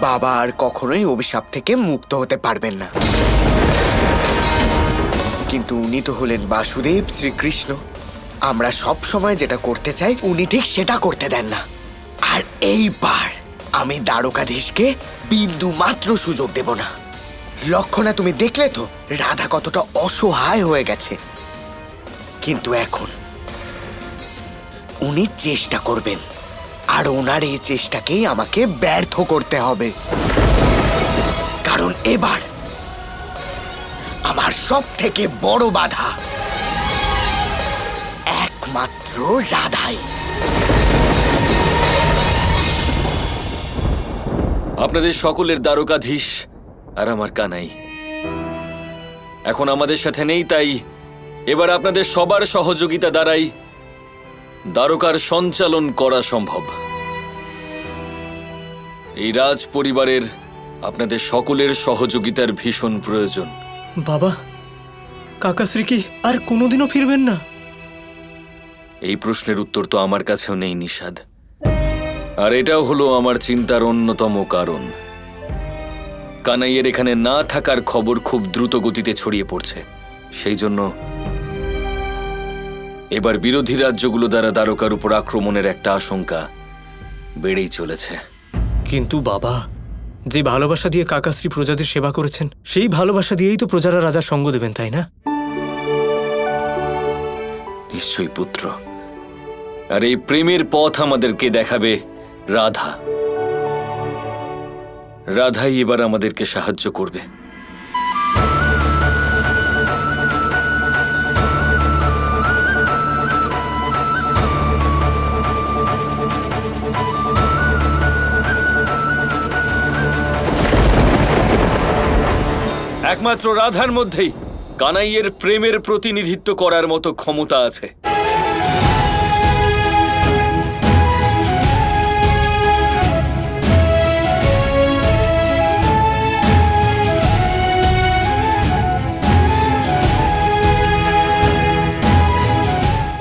বাবা আর কখনোই অভিশাপ থেকে মুক্ত হতে পারবেন না। কিন্তু উনি তো হলেন বাসুদেব শ্রীকৃষ্ণ। আমরা সব সময় যেটা করতে চাই উনি ঠিক সেটা করতে দেন না। আর এইবার আমি দ্বারকাধীশকে বিন্দু মাত্র সুযোগ দেব না। লক্ষণা, তুমি দেখলে তো রাধা কতটা অসহায় হয়ে গেছে। কিন্তু এখন উনি চেষ্টা করবেন, আর ওনার এই চেষ্টাকেই আমাকে ব্যর্থ করতে হবে। কারণ এবার আমার সব থেকে বড় বাধা একমাত্র রাধাই। আপনাদের সকলের দ্বারকাধীশ আর আমার কানাই এখন আমাদের সাথে নেই, তাই এবার আপনাদের সবার সহযোগিতা দ্বারাই দ্বারকার সঞ্চালন করা সম্ভব। এই রাজ পরিবারের আপনাদের সকলের সহযোগিতার ভীষণ প্রয়োজন। বাবা, কাকাশ্রী কি আর কোনোদিনও ফিরবেন না? এই প্রশ্নের উত্তর তো আমার কাছেও নেই নিষাদ, আর এটাও হলো আমার চিন্তার অন্যতম কারণ। কানাইয়ের এখানে না থাকার খবর খুব দ্রুত গতিতে ছড়িয়ে পড়ছে, সেই জন্য এবার বিরোধী রাজ্যগুলো দ্বারা দ্বারকার উপর আক্রমণের একটা আশঙ্কা বেড়েই চলেছে। কিন্তু বাবা, যে ভালোবাসা দিয়ে কাকাশ্রী প্রজাদের সেবা করেছেন, সেই ভালোবাসা দিয়েই তো প্রজারা রাজার সঙ্গ দেবেন, তাই না? নিশ্চয়ই পুত্র, আর এই প্রেমের পথ আমাদেরকে দেখাবে রাধা। রাধাই এবার আমাদেরকে সাহায্য করবে। একমাত্র রাধার মধ্যেই কানাইয়ের প্রেমের প্রতিনিধিত্ব করার মতো ক্ষমতা আছে।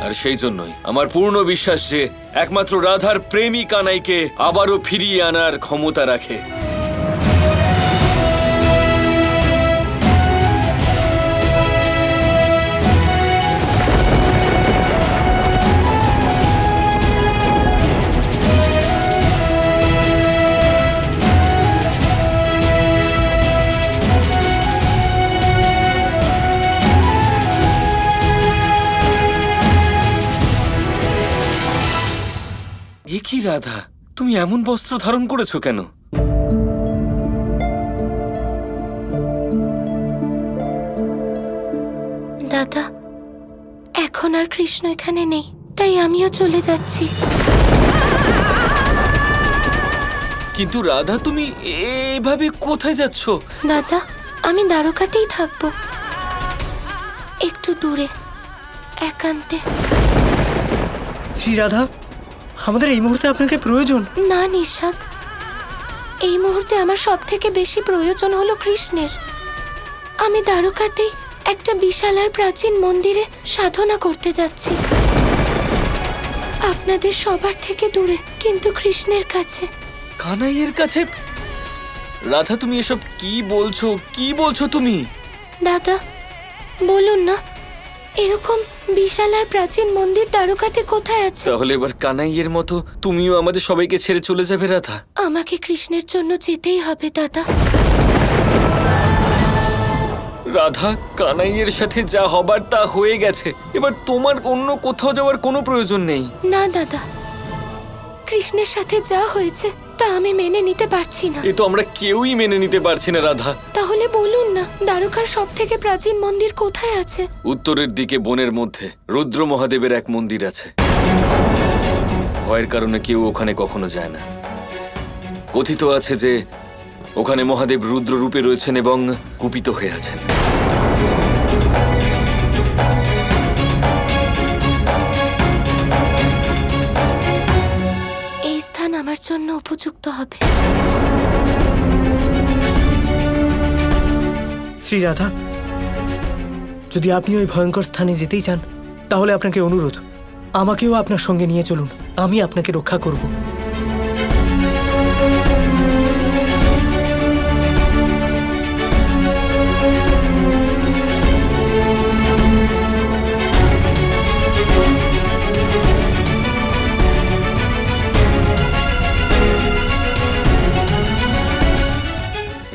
আর সেই জন্যই আমার পূর্ণ বিশ্বাস যে একমাত্র রাধার প্রেমী কানাইকে আবারও ফিরিয়ে আনার ক্ষমতা রাখে। এ কি রাধা, তুমি এমন বস্ত্র ধারণ করেছো কেন? দাদা, এখন আর কৃষ্ণ এখানে নেই, তাই আমিও চলে যাচ্ছি। কিন্তু রাধা, তুমি এভাবে কোথায় যাচ্ছ? দাদা, আমি দ্বারকাতেই থাকবো, একটু দূরে, একান্তে। শ্রী রাধা, আমাদের এই মুহূর্তে আপনাকে প্রয়োজন। না নিষাদ, এই মুহূর্তে আমার সব থেকে বেশি প্রয়োজন হলো কৃষ্ণের। আমি দ্বারকাতেই একটা বিশাল আর প্রাচীন মন্দিরে সাধনা করতে যাচ্ছি, আপনাদের সবার থেকে দূরে, কিন্তু কৃষ্ণের কাছে। কানাইয়ের কাছে? রাধা, তুমি এসব কি বলছো? কি বলছো তুমি? দাদা, বলুন না, এরকম বিশাল আর প্রাচীন মন্দির দ্বারকাতে কোথায় আছে? তাহলে এবার কানাইয়ের মতো তুমিও আমাদের সবাইকে ছেড়ে চলে যাবে রাধা? আমাকে কৃষ্ণের জন্য যেতেই হবে দাদা। রাধা, কানাইয়ের সাথে যা হবার তা হয়ে গেছে, এবার তোমার অন্য কোথাও যাওয়ার কোনো প্রয়োজন নেই। না দাদা, কৃষ্ণের সাথে যা হয়েছে তা আমি মেনে নিতে পারছি না। এ তো আমরা কেউই মেনে নিতে পারছি না রাধা। তাহলে বলুন না, দ্বারকার সব থেকে প্রাচীন মন্দির কোথায় আছে? উত্তরের দিকে বনের মধ্যে রুদ্র মহাদেবের এক মন্দির আছে। ভয়ের কারণে কেউ ওখানে কখনো যায় না। কথিত আছে যে ওখানে মহাদেব রুদ্র রূপে রয়েছেন এবং কুপিত হয়ে আছেন। এই স্থান আমার জন্য উপযুক্ত হবে। শ্রী রাধা, যদি আপনি ওই ভয়ঙ্কর স্থানে যেতেই চান, তাহলে আপনাকে অনুরোধ, আমাকেও আপনার সঙ্গে নিয়ে চলুন, আমি আপনাকে রক্ষা করব।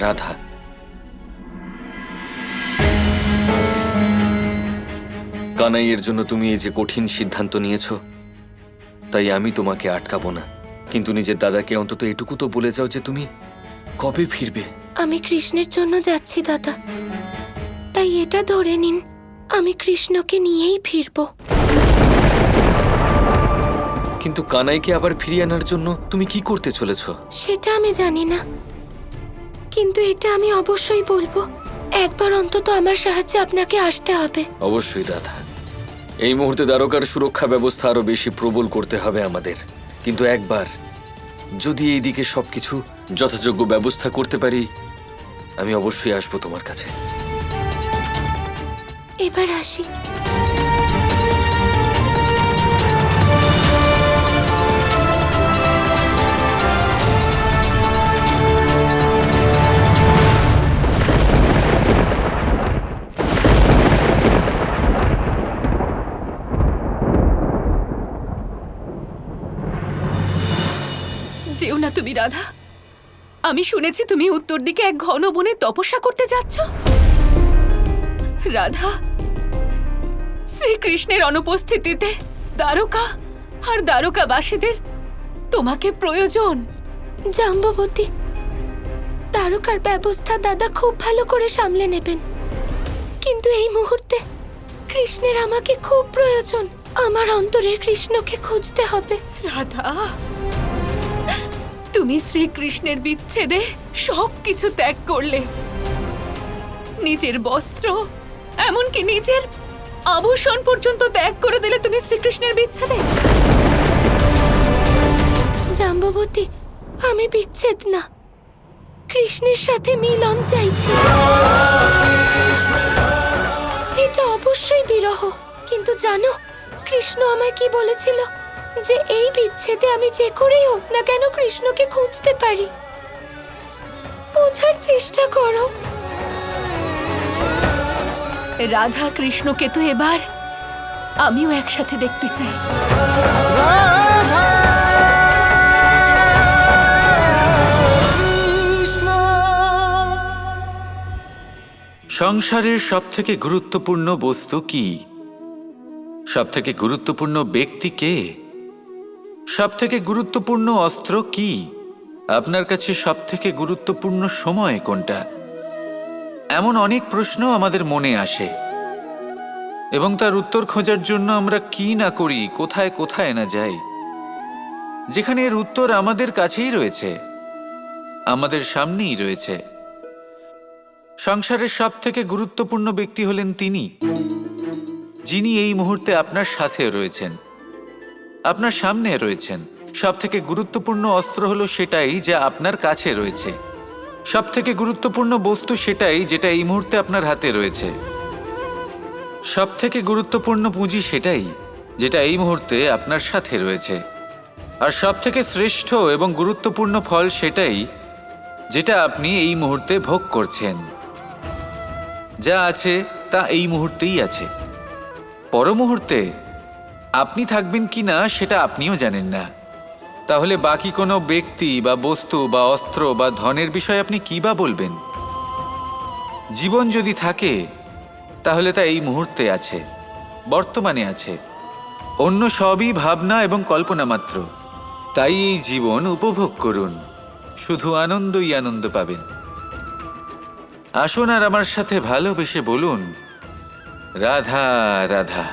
রাধা, কানাইয়ের জন্য তুমি এই যে কঠিন সিদ্ধান্ত নিয়েছো, তাই আমি তোমাকে আটকাবো না। কিন্তু নিজের দাদাকে অন্তত এটুকু তো বলে যাও যে তুমি কবে ফিরবে। আমি কৃষ্ণের জন্য যাচ্ছি দাদা, তাই এটা ধরে নিন আমি কৃষ্ণকে নিয়েই ফিরবো। কিন্তু কানাইকে আবার ফিরিয়ে আনার জন্য তুমি কি করতে চলেছো? সেটা আমি জানি না, কিন্তু এটা আমি অবশ্যই বলবো, একবার অন্তত আমার সাহায্যে আপনাকে আসতে হবে। অবশ্যই রাধা, এই মুহূর্তে দ্বারকার সুরক্ষা ব্যবস্থা আরো বেশি প্রবল করতে হবে আমাদের। কিন্তু একবার যদি এইদিকে সবকিছু যথাযোগ্য ব্যবস্থা করতে পারি, আমি অবশ্যই আসবো তোমার কাছে। এবার আসি। যেও না তুমি রাধা। আমি শুনেছি তুমি উত্তর দিকে এক ঘন বনে তপস্যা করতে যাচ্ছ। রাধা, শ্রীকৃষ্ণের অনুপস্থিতিতে দ্বারকা আর দ্বারকাবাসীদের তোমাকে প্রয়োজন। জাম্ববতী, তারকার ব্যবস্থা দাদা খুব ভালো করে সামলে নেবেন, কিন্তু এই মুহূর্তে কৃষ্ণের আমাকে খুব প্রয়োজন। আমার অন্তরের কৃষ্ণকে খুঁজতে হবে। রাধা, তুমি শ্রীকৃষ্ণের বিচ্ছেদে সবকিছু ত্যাগ করলে, নিজের বস্ত্র এমনকি নিজের আভূষণ পর্যন্ত ত্যাগ করে দিলে তুমি শ্রীকৃষ্ণের বিচ্ছেদে। জাম্ববতী, আমি বিচ্ছেদ না, কৃষ্ণের সাথে মিলন চাইছি। এটা অবশ্যই বিরহ, কিন্তু জানো কৃষ্ণ আমায় কি বলেছিল? যে এই বিচ্ছেদে আমি যে করেই হোক না কেন কৃষ্ণকে খুঁজতে পারি। বোঝার চেষ্টা করো। রাধা কৃষ্ণকে তো এবার আমিও একসাথে দেখতে চাই। সংসারের সবথেকে গুরুত্বপূর্ণ বস্তু কি? সবথেকে গুরুত্বপূর্ণ ব্যক্তি কে? সবথেকে গুরুত্বপূর্ণ অস্ত্র কি? আপনার কাছে সবথেকে গুরুত্বপূর্ণ সময় কোনটা? এমন অনেক প্রশ্ন আমাদের মনে আসে, এবং তার উত্তর খোঁজার জন্য আমরা কি না করি, কোথায় কোথায় না যাই, যেখানে এর উত্তর আমাদের কাছেই রয়েছে, আমাদের সামনেই রয়েছে। সংসারের সবথেকে গুরুত্বপূর্ণ ব্যক্তি হলেন তিনি, যিনি এই মুহূর্তে আপনার সাথে রয়েছেন, আপনার সামনে রয়েছেন। সবথেকে গুরুত্বপূর্ণ অস্ত্র হলো সেটাই যা আপনার কাছে রয়েছে। সবথেকে গুরুত্বপূর্ণ বস্তু সেটাই যেটা এই মুহূর্তে আপনার হাতে রয়েছে। সবথেকে গুরুত্বপূর্ণ পুঁজি সেটাই যেটা এই মুহূর্তে আপনার সাথে রয়েছে। আর সবথেকে শ্রেষ্ঠ এবং গুরুত্বপূর্ণ ফল সেটাই যেটা আপনি এই মুহূর্তে ভোগ করছেন। যা আছে তা এই মুহূর্তেই আছে। পর মুহূর্তে আপনি থাকবেন কিনা সেটা আপনিও জানেন না। তাহলে বাকি কোনো ব্যক্তি বা বস্তু বা অস্ত্র বা ধনের বিষয়ে আপনি কি বা বলবেন? জীবন যদি থাকে তাহলে তা এই মুহূর্তে আছে, বর্তমানে আছে। অন্য সবই ভাবনা এবং কল্পনা মাত্র। তাই এই জীবন উপভোগ করুন, শুধু আনন্দই আনন্দ পাবেন। আসুন আর আমার সাথে ভালোবেসে বলুন, রাধা রাধা।